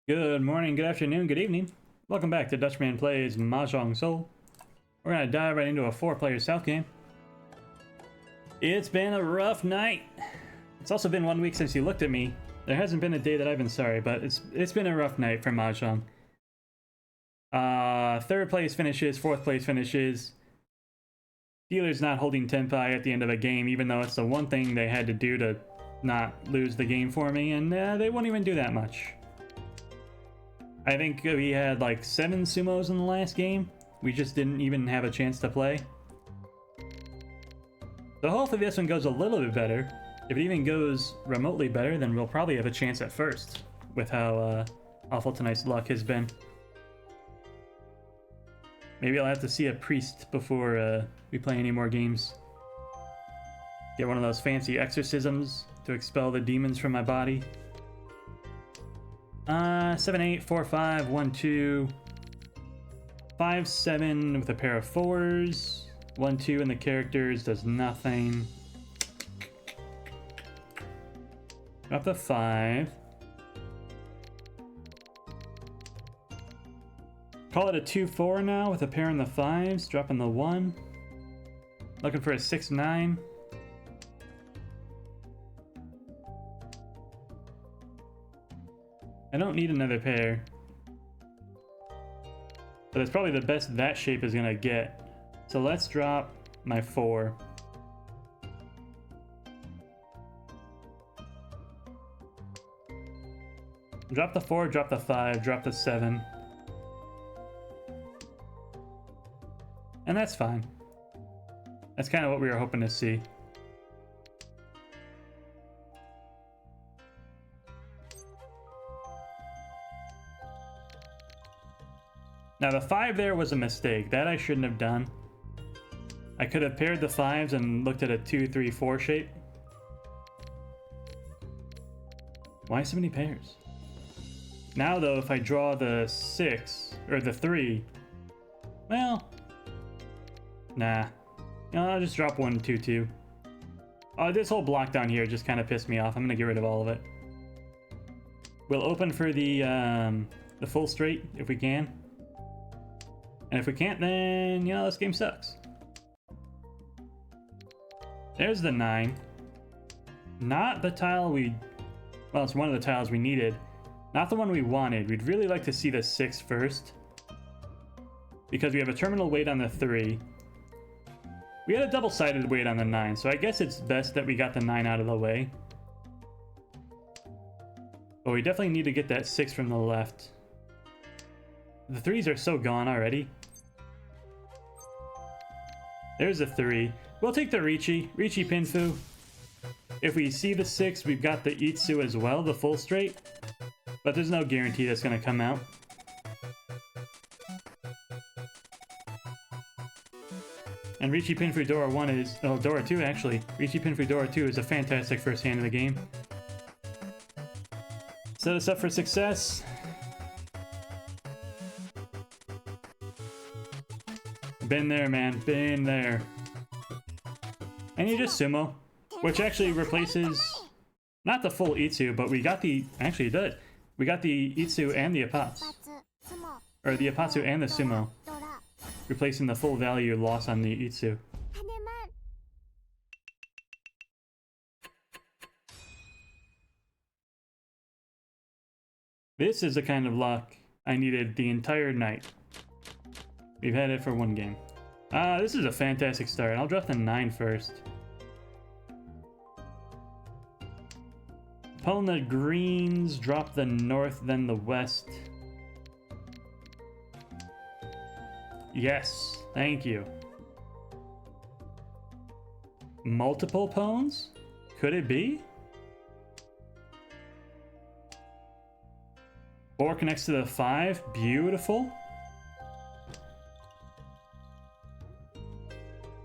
Good morning, good afternoon, good evening. Welcome back to Dutchman Plays Mahjong Soul. We're gonna dive right into a 4-player South game. It's been a rough night. It's also been 1 week since you looked at me. There hasn't been a day that I've been sorry, but it's been a rough night for Mahjong. 3rd place finishes, 4th place finishes. Dealer's not holding Tenpai at the end of a game, even though it's the one thing they had to do to not lose the game for me, and they won't even do that much. I think we had like 7 sumos in the last game. We just didn't even have a chance to play. So hopefully this one goes a little bit better. If it even goes remotely better, then we'll probably have a chance at first, with how awful tonight's luck has been. Maybe I'll have to see a priest before we play any more games. Get one of those fancy exorcisms to expel the demons from my body. 7, 8, 4, 5, 1, 2, 5, 7 with a pair of 4s. 1, 2 in the characters does nothing. Drop the 5. Call it a 2, 4 now with a pair in the 5s. Dropping the 1. Looking for a 6, 9. I don't need another pair. But it's probably the best that shape is gonna get. So let's drop my 4. Drop the 4, drop the 5, drop the 7. And that's fine. That's kind of what we were hoping to see. Now the 5 there was a mistake. That I shouldn't have done. I could have paired the 5s and looked at a 2, 3, 4 shape. Why so many pairs? Now though, if I draw the 6, or the 3, well, nah. No, I'll just drop 1, 2, 2. Oh, this whole block down here just kind of pissed me off. I'm gonna get rid of all of it. We'll open for the full straight if we can. And if we can't, then, you know, this game sucks. There's the 9. Not the tile well, it's one of the tiles we needed. Not the one we wanted. We'd really like to see the 6 first. Because we have a terminal weight on the 3. We had a double-sided weight on the 9, so I guess it's best that we got the 9 out of the way. But we definitely need to get that 6 from the left. The 3s are so gone already. There's a 3. We'll take the Riichi Pinfu. If we see the 6, we've got the Itsu as well, the full straight. But there's no guarantee that's going to come out. And Riichi Pinfu Dora 1 is... oh, Dora 2 actually. Riichi Pinfu Dora 2 is a fantastic first hand of the game. Set us up for success. Been there, man. Been there. I need just sumo, which actually replaces not the full Itsu, but we got the... actually, it did. We got the Itsu and the Apatsu. Or the Apatsu and the sumo. Replacing the full value loss on the Itsu. This is the kind of luck I needed the entire night. We've had it for 1 game. This is a fantastic start. I'll drop the 9 first. Pulling the greens, drop the north, then the west. Yes, thank you. Multiple pawns? Could it be? 4 connects to the 5. Beautiful.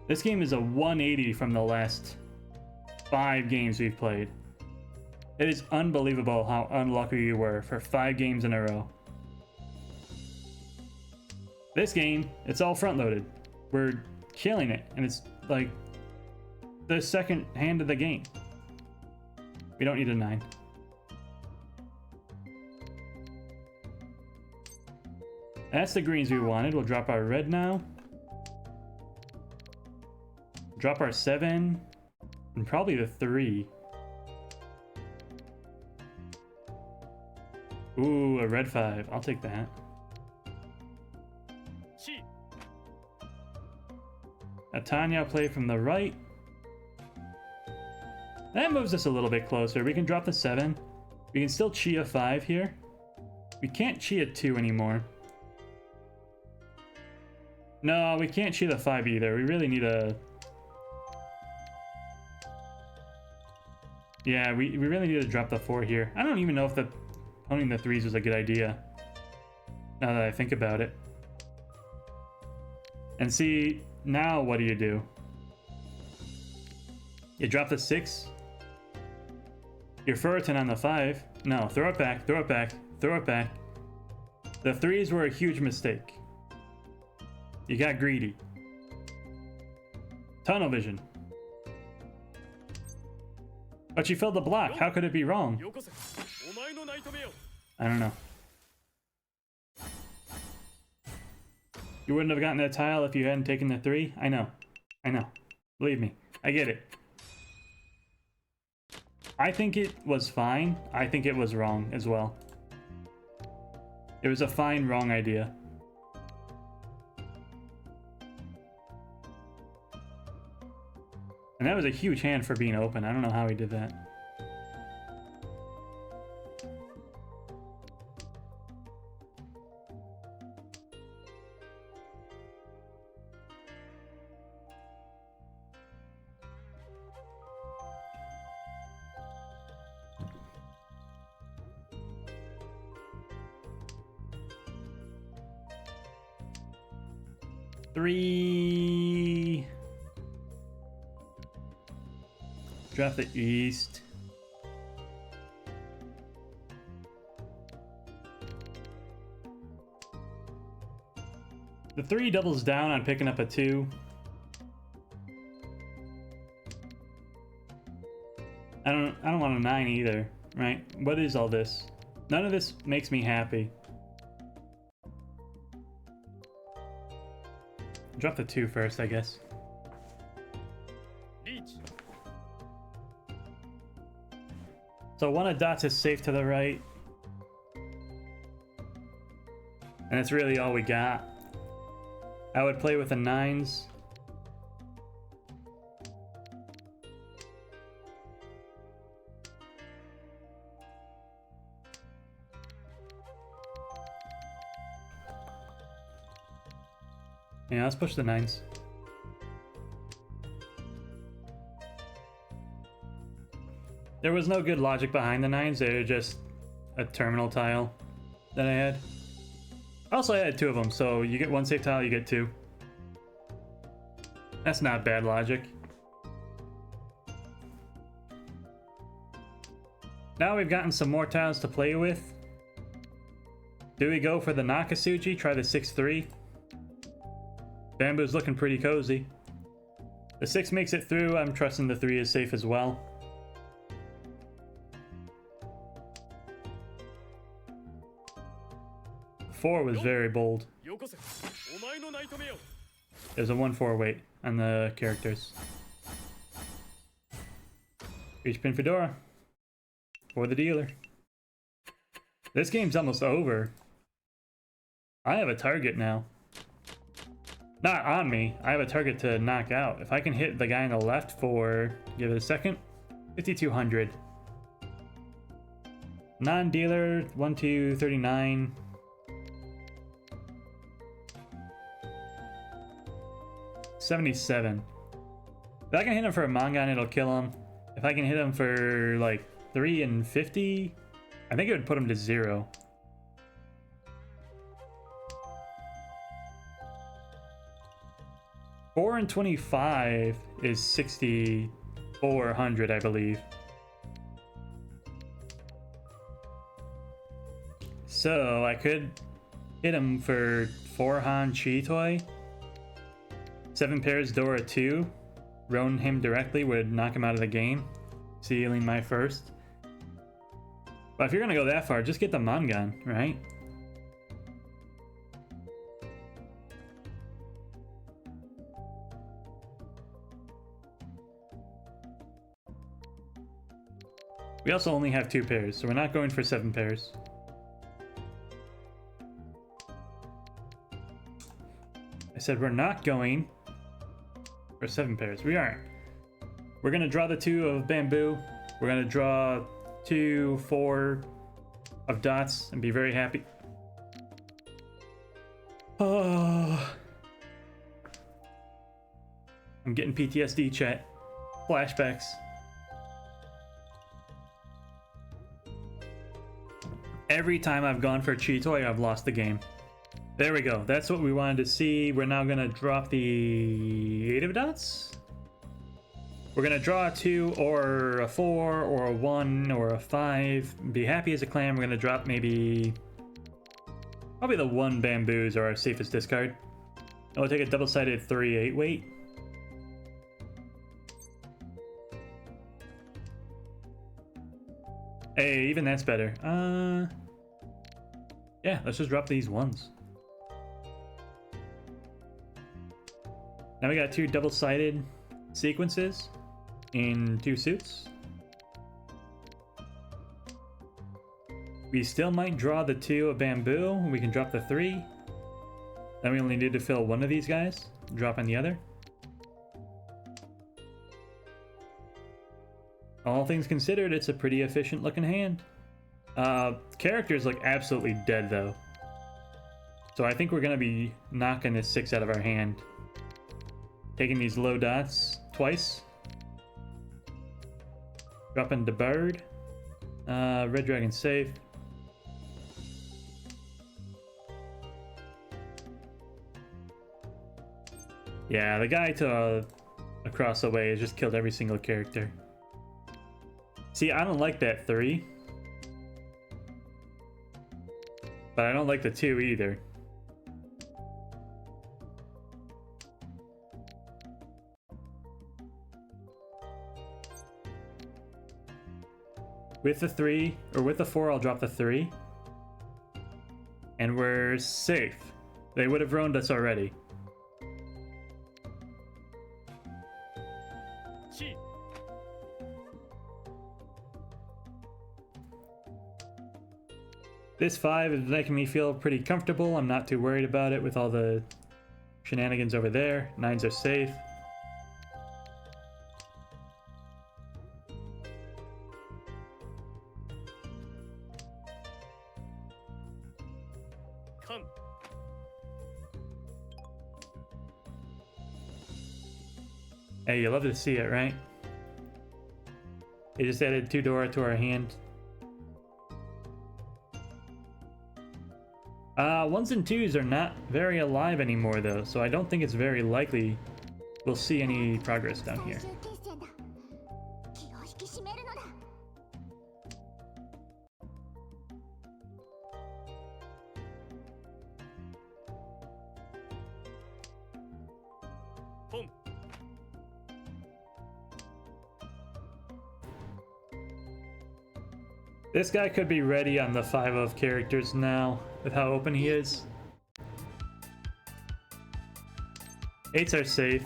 This game is a 180 from the last 5 games we've played. It is unbelievable how unlucky you were for 5 games in a row. This game, it's all front-loaded. We're killing it, and it's like the second hand of the game. We don't need a 9. That's the greens we wanted. We'll drop our red now. Drop our 7. And probably the 3. Ooh, a red 5. I'll take that. A Tanya play from the right. That moves us a little bit closer. We can drop the 7. We can still chi a 5 here. We can't chi a 2 anymore. No, we can't chi the 5 either. We really need a... Yeah, we really need to drop the 4 here. I don't even know if owning the 3s was a good idea. Now that I think about it. And see, now what do? You drop the 6. You're Furriton on the 5. No, throw it back, throw it back, throw it back. The 3s were a huge mistake. You got greedy. Tunnel vision. But you filled the block. How could it be wrong? I don't know. You wouldn't have gotten that tile if you hadn't taken the 3? I know. I know. Believe me. I get it. I think it was fine. I think it was wrong as well. It was a fine wrong idea. And that was a huge hand for being open. I don't know how he did that. Three. Draft the east. The 3 doubles down on picking up a 2. I don't want a 9 either, right? What is all this? None of this makes me happy. Drop the 2 first, I guess. So one of dots is safe to the right. And that's really all we got. I would play with the 9s. Yeah, let's push the 9s. There was no good logic behind the 9s, they were just a terminal tile that I had. Also, I had 2 of them, so you get 1 safe tile, you get 2. That's not bad logic. Now we've gotten some more tiles to play with. Do we go for the Nakasuji, try the 6-3? Bamboo's looking pretty cozy. The 6 makes it through, I'm trusting the 3 is safe as well. Four was very bold. There's a 1-4 weight on the characters. Reach pin Fedora. For the dealer. This game's almost over. I have a target now. Not on me. I have a target to knock out. If I can hit the guy on the left for, give it a second, 5,200. Non-dealer, 1-2-39. 77. If I can hit him for a Mangan, it'll kill him. If I can hit him for like 3 and 50, I think it would put him to 0. Four and 25 is 6,400, I believe. So I could hit him for 4 Han Chi Toy. 7 pairs Dora 2. Roan him directly would knock him out of the game, sealing my first. But if you're gonna go that far, just get the Mangan, right? We also only have 2 pairs, so we're not going for 7 pairs. I said we're not going for 7 pairs. We aren't. We're gonna draw the 2 of bamboo. We're gonna draw 2, 4 of dots and be very happy. Oh, I'm getting PTSD, chat. Flashbacks. Every time I've gone for Cheetoy, I've lost the game. There we go. That's what we wanted to see. We're now gonna drop the 8 of dots. We're gonna draw a 2 or a 4 or a 1 or a 5. Be happy as a clam. We're gonna drop maybe... Probably the 1 bamboos are our safest discard. And we'll take a double-sided 3/8 weight. Hey, even that's better. Yeah, let's just drop these 1s. Now we got 2 double-sided sequences in 2 suits. We still might draw the 2 of bamboo. We can drop the 3. Then we only need to fill 1 of these guys, dropping the other. All things considered, it's a pretty efficient looking hand. Characters look absolutely dead though. So I think we're gonna be knocking this 6 out of our hand. Taking these low dots twice. Dropping the bird. Red dragon safe. Yeah, the guy to across the way has just killed every single character. See, I don't like that 3. But I don't like the 2 either. With the 3, or with the 4, I'll drop the 3. And we're safe. They would have ruined us already. This 5 is making me feel pretty comfortable. I'm not too worried about it with all the shenanigans over there. 9s are safe. Come. Hey, you love to see it, right? They just added 2 Dora to our hand. 1s and 2s are not very alive anymore though, so I don't think it's very likely we'll see any progress down here. This guy could be ready on the 5 of characters now, with how open he is. 8s are safe.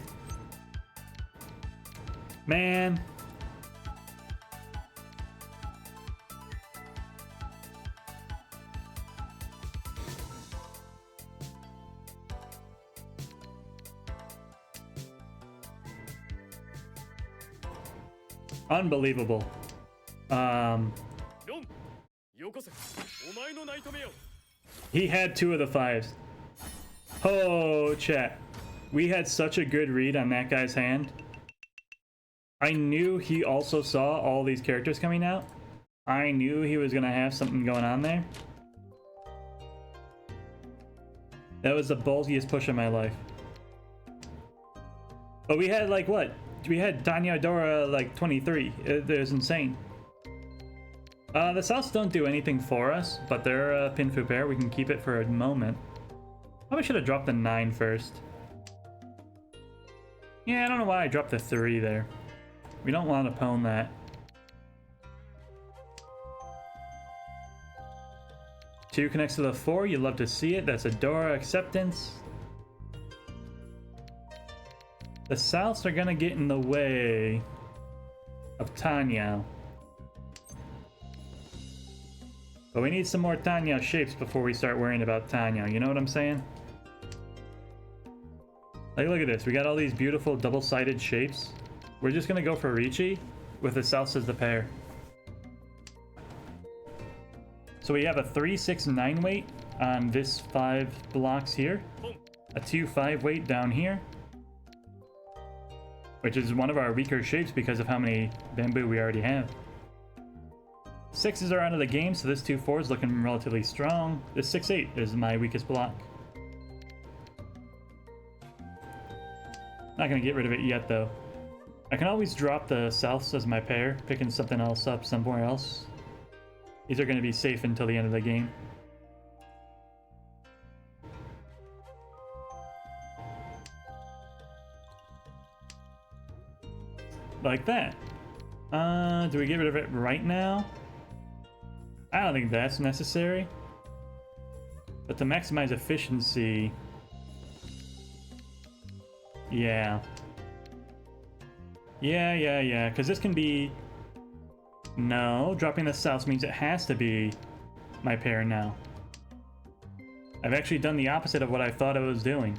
Man. Unbelievable. He had 2 of the 5s. Oh, chat. We had such a good read on that guy's hand. I knew he also saw all these characters coming out. I knew he was gonna have something going on there. That was the ballsiest push of my life. But we had like what? We had Tanya Dora like 23. It was insane. The Souths don't do anything for us, but they're a Pinfu pair. We can keep it for a moment. Probably should have dropped the 9 first. Yeah, I don't know why I dropped the 3 there. We don't want to pwn that. 2 connects to the 4. You love to see it. That's a Dora acceptance. The Souths are gonna get in the way of Tanya. But we need some more Tanya shapes before we start worrying about Tanya. You know what I'm saying? Like, look at this. We got all these beautiful double-sided shapes. We're just gonna go for Ricci with the South as the pair. So we have a 3, 6, 9 weight on this 5 blocks here. A 2, 5 weight down here. Which is one of our weaker shapes because of how many bamboo we already have. 6s are out of the game, so this 2, 4 is looking relatively strong. This 6, 8 is my weakest block. Not gonna get rid of it yet though. I can always drop the Souths as my pair, picking something else up somewhere else. These are gonna be safe until the end of the game. Like that. Do we get rid of it right now? I don't think that's necessary. But to maximize efficiency... Yeah. Yeah, because this can be... No, dropping the South means it has to be my pair now. I've actually done the opposite of what I thought I was doing.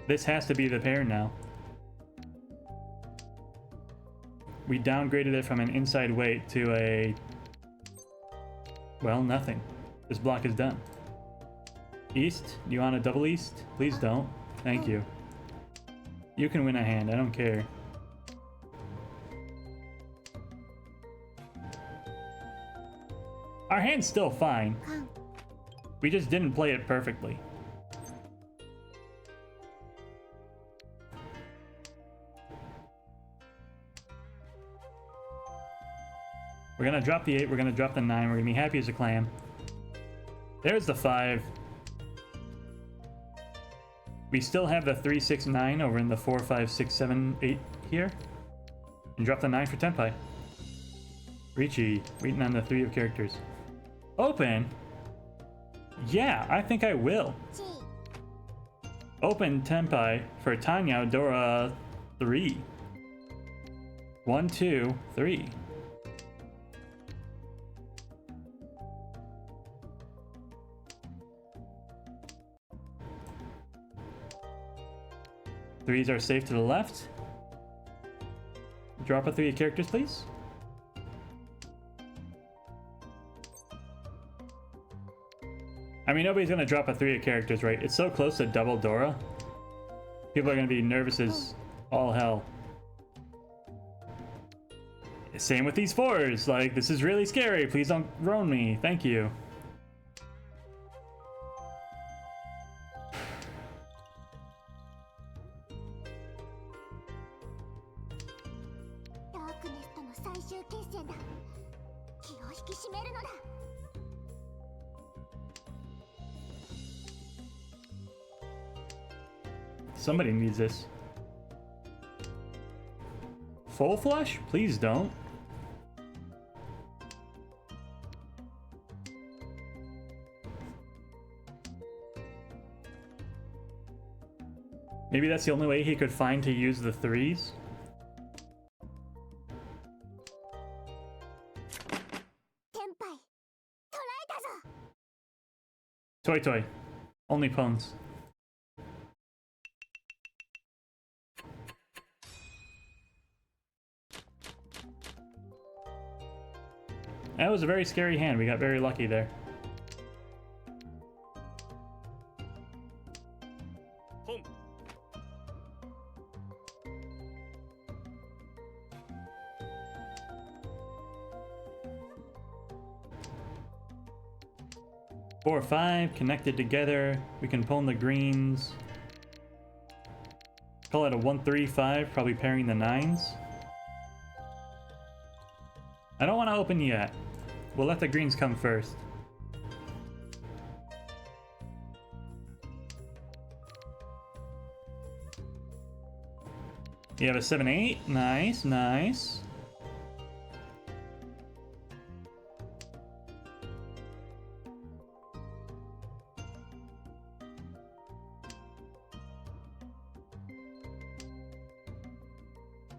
This has to be the pair now. We downgraded it from an inside weight to a... Well, nothing. This block is done. East? Do you want a double east? Please don't. Thank you. You can win a hand, I don't care. Our hand's still fine. We just didn't play it perfectly. We're gonna drop the 8, we're gonna drop the 9, we're gonna be happy as a clam. There's the 5. We still have the 3, 6, 9 over in the 4, 5, 6, 7, 8 here. And drop the 9 for Tenpai. Ricci, waiting on the 3 of characters. Open? Yeah, I think I will. Open Tenpai for Tanya Dora 3. 1, 2, 3. Threes are safe to the left. Drop a 3 of characters, please. I mean, nobody's gonna drop a 3 of characters, right? It's so close to double Dora. People are gonna be nervous as all hell. Same with these 4s. Like, this is really scary. Please don't roam me. Thank you. Somebody needs this. Full flush? Please don't. Maybe that's the only way he could find to use the 3s. Toy toy. Only pawns. That was a very scary hand. We got very lucky there. Four or 5 connected together. We can pull in the greens. Call it a 1, 3, 5, probably pairing the 9s. I don't want to open yet. We'll let the greens come first. You have a 7, 8. Nice, nice.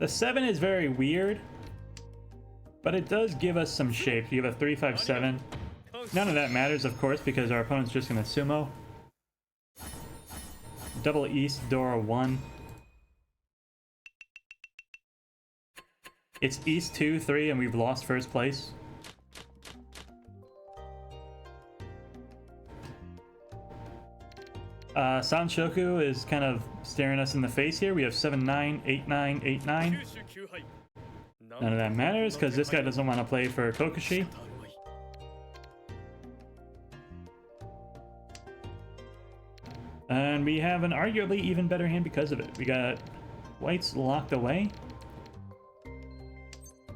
The 7 is very weird, but it does give us some shape. You have a 3, 5, 7. None of that matters, of course, because our opponent's just gonna sumo. Double East, Dora 1. It's East 2, 3, and we've lost first place. Sanshoku is kind of staring us in the face here. We have 7-9, 8-9, 8-9. None of that matters, because this guy doesn't want to play for Kokushi. And we have an arguably even better hand because of it. We got whites locked away.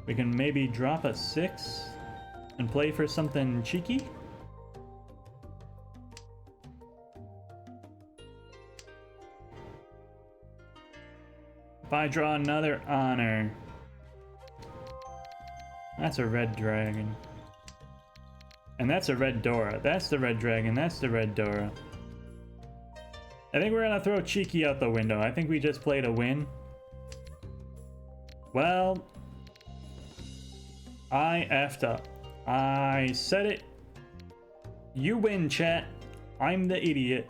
We can maybe drop a 6 and play for something cheeky. If I draw another honor, that's a red dragon. And that's a red Dora. That's the red dragon. That's the red Dora. I think we're gonna throw cheeky out the window. I think we just played a win. Well, I effed up. I said it. You win, chat. I'm the idiot.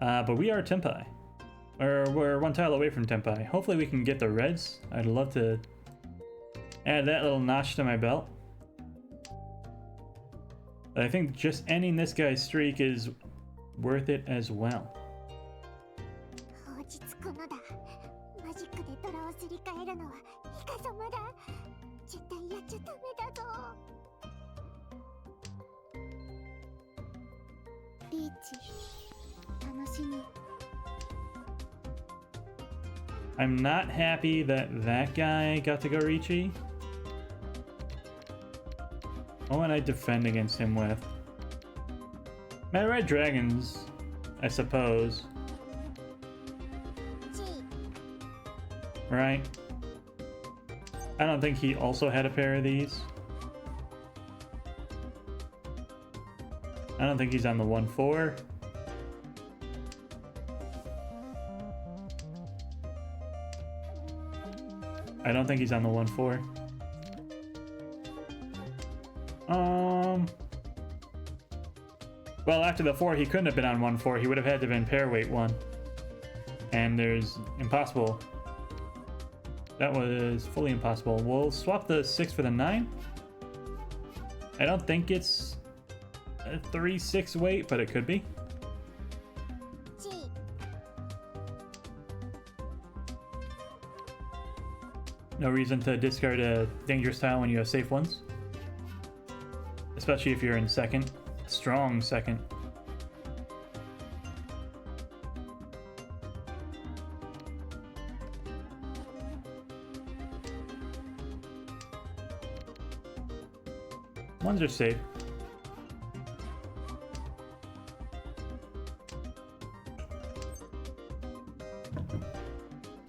But we are Tenpai. Or we're one tile away from Tenpai. Hopefully we can get the reds. I'd love to add that little notch to my belt. But I think just ending this guy's streak is worth it as well. I'm not happy that that guy got to go Riichi. What would I defend against him with? My red dragons, I suppose. Right? I don't think he also had a pair of these. I don't think he's on the 1-4. I don't think he's on the 1-4. Well, after the 4, he couldn't have been on 1-4. He would have had to have been pair weight 1. And there's impossible. That was fully impossible. We'll swap the 6 for the 9. I don't think it's a 3-6 weight, but it could be. No reason to discard a dangerous tile when you have safe ones. Especially if you're in second. Strong second. Ones are safe.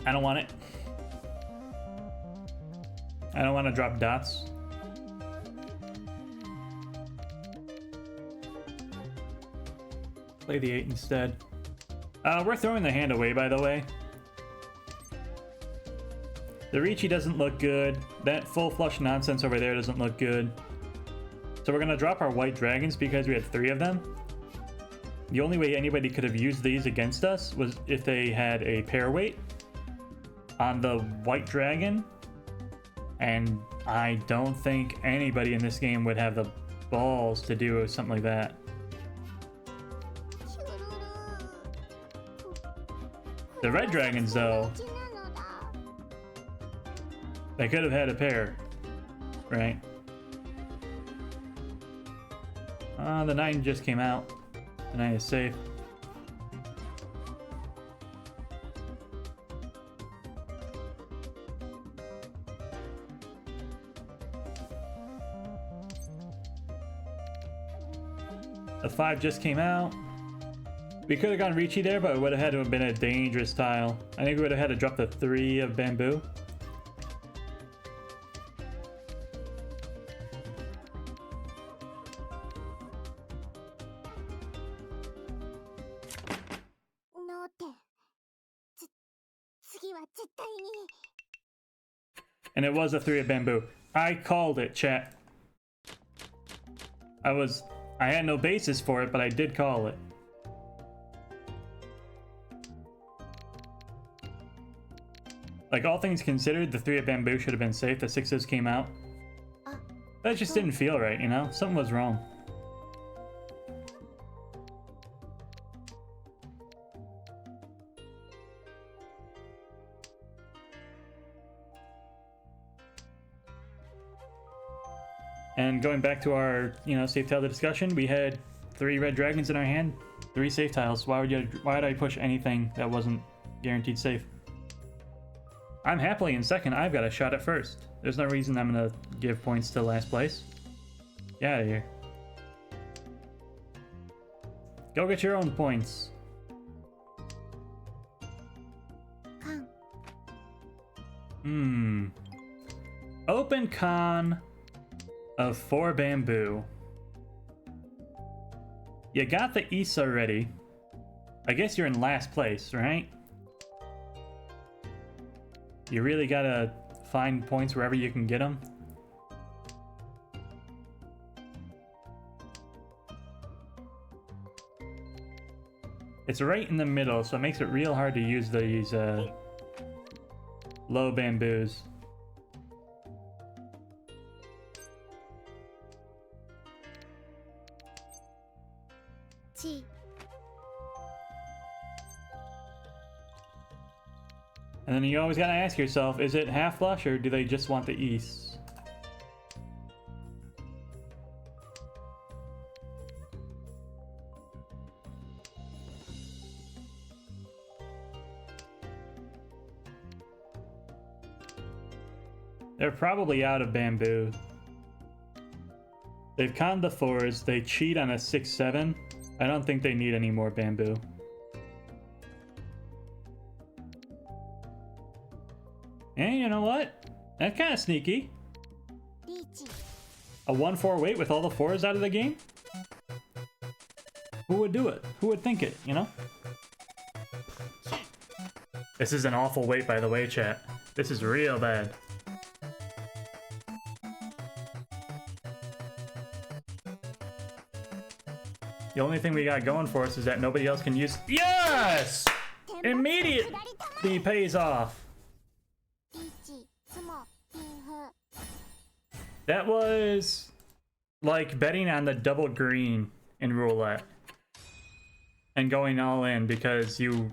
I don't want it. I don't want to drop dots. Play the 8 instead. We're throwing the hand away, by the way. The Riichi doesn't look good. That full flush nonsense over there doesn't look good. So we're going to drop our white dragons because we had 3 of them. The only way anybody could have used these against us was if they had a pair weight on the white dragon. And I don't think anybody in this game would have the balls to do something like that. The red dragons, though, they could have had a pair, right? The 9 just came out. The 9 is safe. The 5 just came out. We could have gone Riichi there, but it would have had to have been a dangerous tile. I think we would have had to drop the 3 of bamboo. And it was a 3 of bamboo. I called it, chat. I had no basis for it, but I did call it. Like, all things considered, the 3 of bamboo should have been safe. The 6s came out. That just didn't feel right, you know? Something was wrong. And going back to our, safe tile discussion, we had 3 red dragons in our hand, 3 safe tiles. Why would I push anything that wasn't guaranteed safe? I'm happily in second. I've got a shot at first. There's no reason I'm gonna give points to last place. Get out of here. Go get your own points. Open con of 4 bamboo. You got the East already. I guess you're in last place, right? You really gotta find points wherever you can get them. It's right in the middle, so it makes it real hard to use these low bamboos. And then you always gotta ask yourself, is it half flush or do they just want the East? They're probably out of bamboo. They've conned the 4s, they cheat on a 6-7. I don't think they need any more bamboo. And you know what? That's kind of sneaky. A 1-4 weight with all the 4s out of the game? Who would do it? Who would think it, you know? This is an awful weight, by the way, chat. This is real bad. The only thing we got going for us is that nobody else can use... Yes! Immediately pays off. That was like betting on the double green in roulette and going all in because you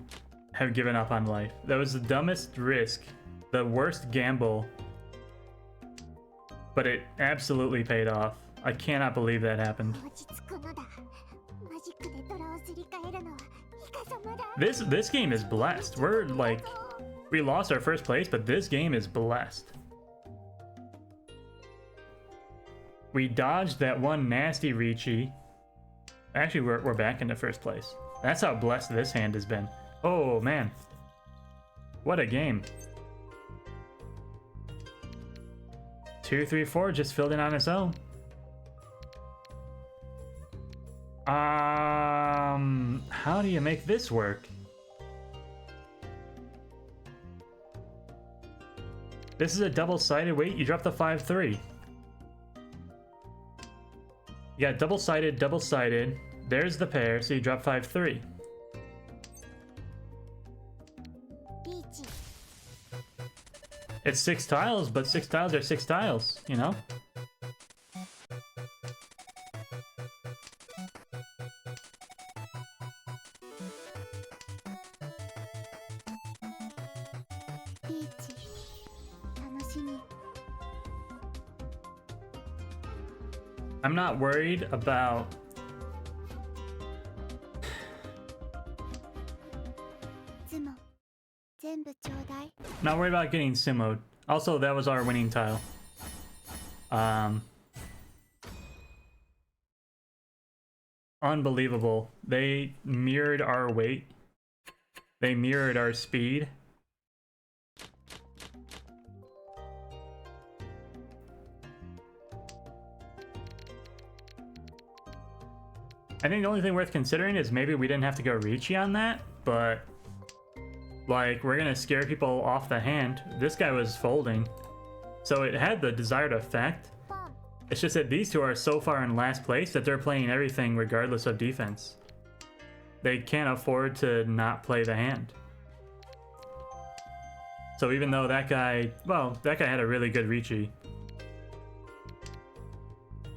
have given up on life. That was the dumbest risk, the worst gamble, but it absolutely paid off. I cannot believe that happened. This game is blessed. We're like, we lost our first place, but this game is blessed. We dodged that one nasty Ricci. Actually, we're back into first place. That's how blessed this hand has been. Oh, man. What a game. 2, 3, 4 just filled in on its own. How do you make this work? This is a double-sided weight. You drop the 5-3. You got double-sided, double-sided. There's the pair, so you drop 5-3. It's 6 tiles, but 6 tiles are 6 tiles, you know? I'm not worried about... Not worried about getting simoed. Also, that was our winning tile. Unbelievable. They mirrored our weight. They mirrored our speed. I think the only thing worth considering is maybe we didn't have to go Ricci on that, but like, we're gonna scare people off the hand. This guy was folding, so it had the desired effect, It's just that these two are so far in last place that they're playing everything regardless of defense. They can't afford to not play the hand. So even though that guy, well, that guy had a really good Ricci.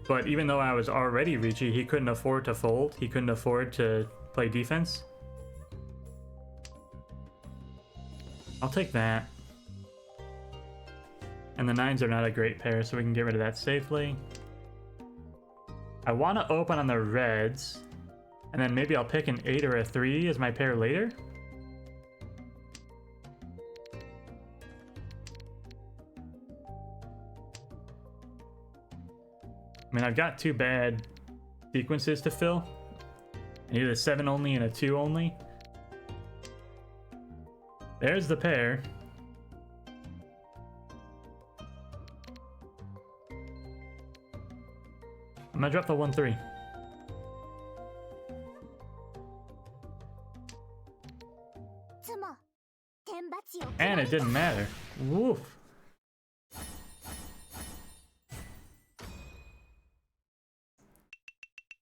But even though I was already Ricci, he couldn't afford to fold. He couldn't afford to play defense. I'll take that. And the 9s are not a great pair, so we can get rid of that safely. I want to open on the reds, and then maybe I'll pick an 8 or a 3 as my pair later. I mean, I've got 2 bad sequences to fill. I need a 7 only and a 2 only. There's the pair. I'm gonna drop the 1-3. And it didn't matter. Woof.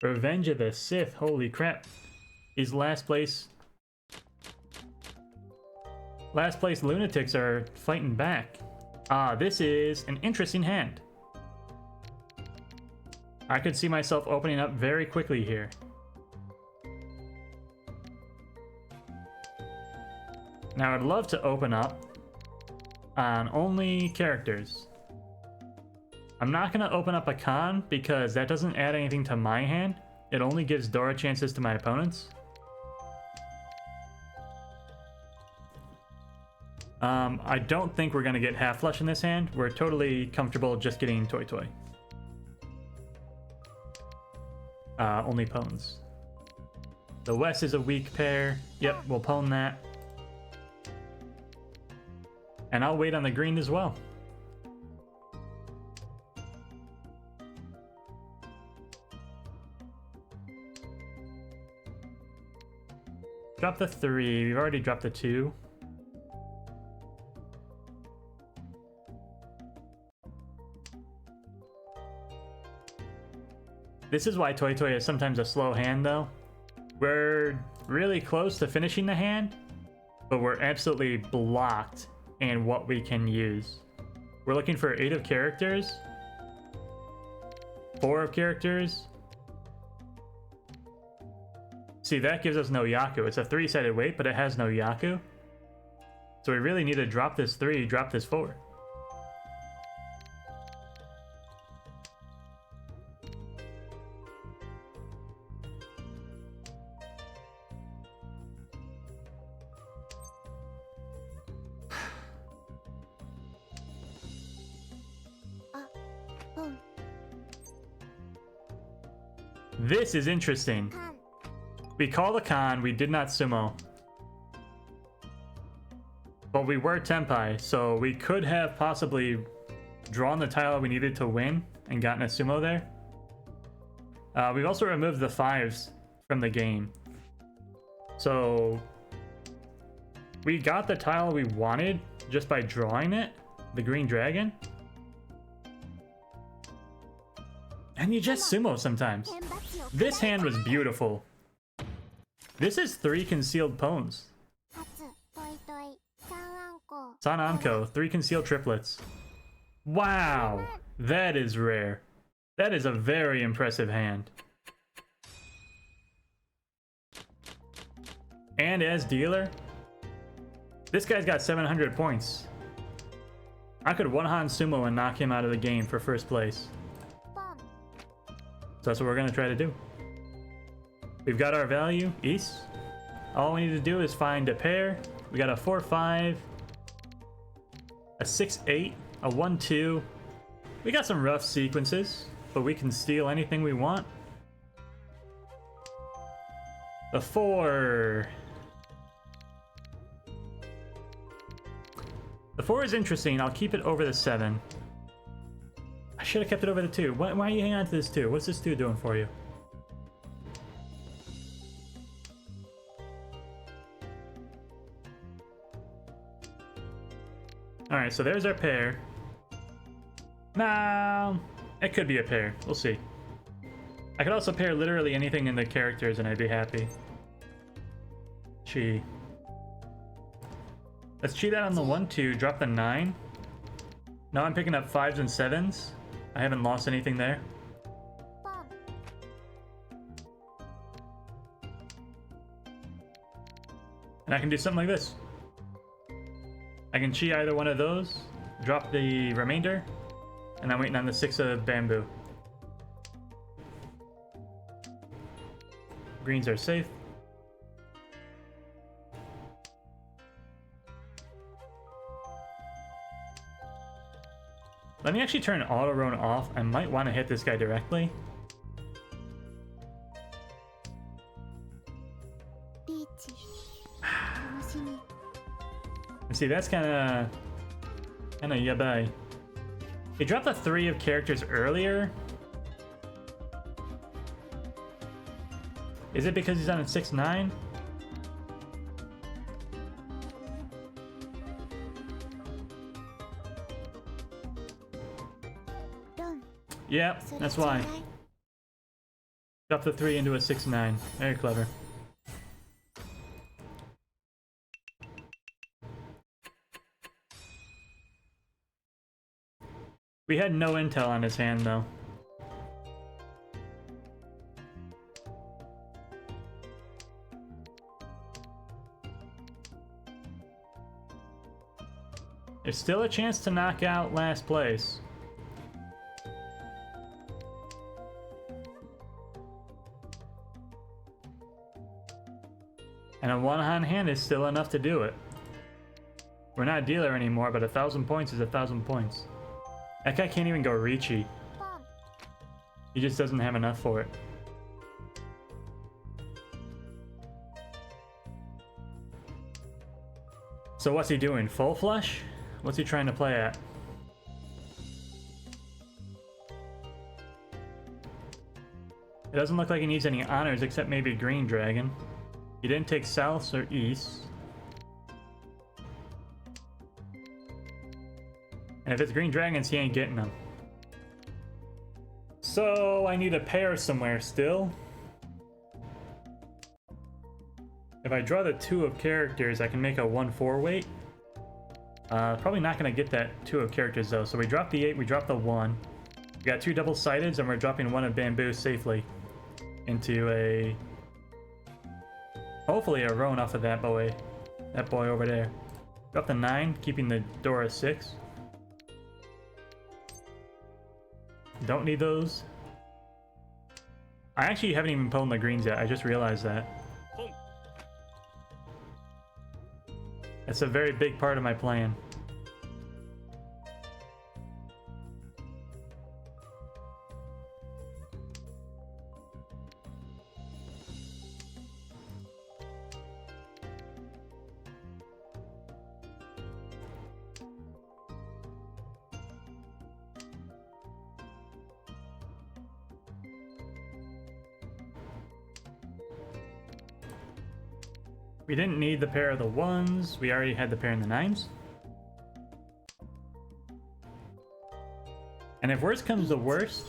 Revenge of the Sith. Holy crap. These last place lunatics are fighting back. This is an interesting hand. I could see myself opening up very quickly here. Now I'd love to open up on only characters. I'm not going to open up a con because that doesn't add anything to my hand. It only gives Dora chances to my opponents. I don't think we're going to get half flush in this hand. We're totally comfortable just getting Toy Toy. Only pawns. The West is a weak pair. Yep, we'll pawn that. And I'll wait on the green as well. Drop the 3. We've already dropped the 2. This is why Toy Toy is sometimes a slow hand, though. We're really close to finishing the hand, but we're absolutely blocked in what we can use. We're looking for 8 of characters, 4 of characters. See, that gives us no Yaku. It's a 3-sided weight, but it has no Yaku. So we really need to drop this 3, drop this 4. This is interesting. We call the con, we did not sumo. But we were Tenpai, so we could have possibly drawn the tile we needed to win and gotten a sumo there. We've also removed the 5s from the game. So we got the tile we wanted just by drawing it, the green dragon. And you just sumo sometimes. This hand was beautiful. This is 3 concealed pawns. Sananko, 3 concealed triplets. Wow, that is rare. That is a very impressive hand. And as dealer, this guy's got 700 points. I could one-hand sumo and knock him out of the game for first place. So that's what we're gonna try to do. We've got our value, East. All we need to do is find a pair. We got a 4-5, a 6-8, a 1-2. We got some rough sequences, but we can steal anything we want. The 4. The 4 is interesting. I'll keep it over the 7. I should have kept it over the 2. Why are you hanging on to this 2? What's this 2 doing for you? Alright, so there's our pair. Now, It could be a pair. We'll see. I could also pair literally anything in the characters and I'd be happy. Chi. Let's cheat that on the 1-2, drop the 9. Now I'm picking up 5s and 7s. I haven't lost anything there. And I can do something like this. I can chi either one of those, drop the remainder, and I'm waiting on the 6 of bamboo. Greens are safe. Let me actually turn auto roam off. I might want to hit this guy directly. See, that's kind of yabai. He dropped the 3 of characters earlier. Is it because he's on a 6-9? Yeah, that's why. Drop the 3 into a 6-9. Very clever. We had no intel on his hand, though. There's still a chance to knock out last place. And a 1 hand is still enough to do it. We're not a dealer anymore, but 1,000 points is 1,000 points. That guy can't even go Ricci. He just doesn't have enough for it. So what's he doing? Full flush? What's he trying to play at? It doesn't look like he needs any honors except maybe Green Dragon. He didn't take South or East. And if it's Green Dragons, he ain't getting them. So I need a pair somewhere still. If I draw the 2 of characters, I can make a 1-4 weight. Probably not going to get that 2 of characters though. So we drop the 8, we drop the 1. We got 2 double-sideds, and we're dropping 1 of bamboo safely into a... hopefully a Roan off of that boy over there. Drop the 9, keeping the door at 6. Don't need those. I actually haven't even pulled the greens yet. I just realized that. That's a very big part of my plan. We didn't need the pair of the 1s. We already had the pair in the 9s. And if worst comes to worst...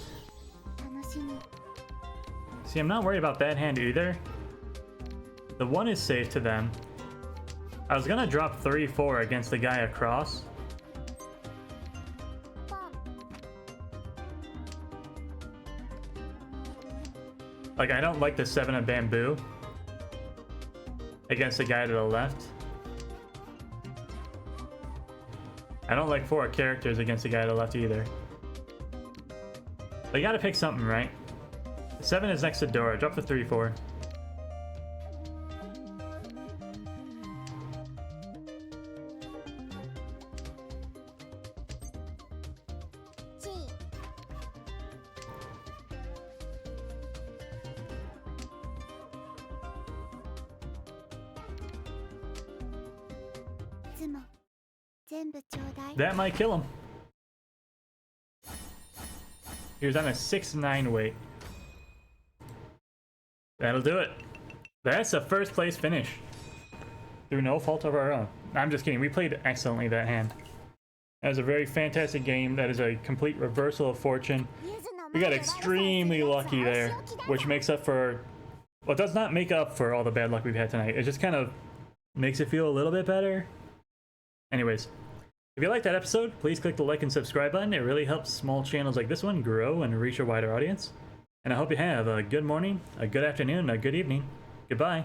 See, I'm not worried about that hand either. The 1 is safe to them. I was gonna drop 3-4 against the guy across. Like, I don't like the 7 of bamboo against the guy to the left. I don't like 4 characters against the guy to the left either. But you gotta pick something, right? 7 is next to Dora. Drop the 3-4. That might kill him. He was on a 6-9 weight. That'll do it. That's a first place finish. Through no fault of our own. I'm just kidding. We played excellently that hand. That is a very fantastic game. That is a complete reversal of fortune. We got extremely lucky there, which makes up for... Well, it does not make up for all the bad luck we've had tonight. It just kind of makes it feel a little bit better. Anyways, if you liked that episode, please click the like and subscribe button. It really helps small channels like this one grow and reach a wider audience. And I hope you have a good morning, a good afternoon, a good evening. Goodbye.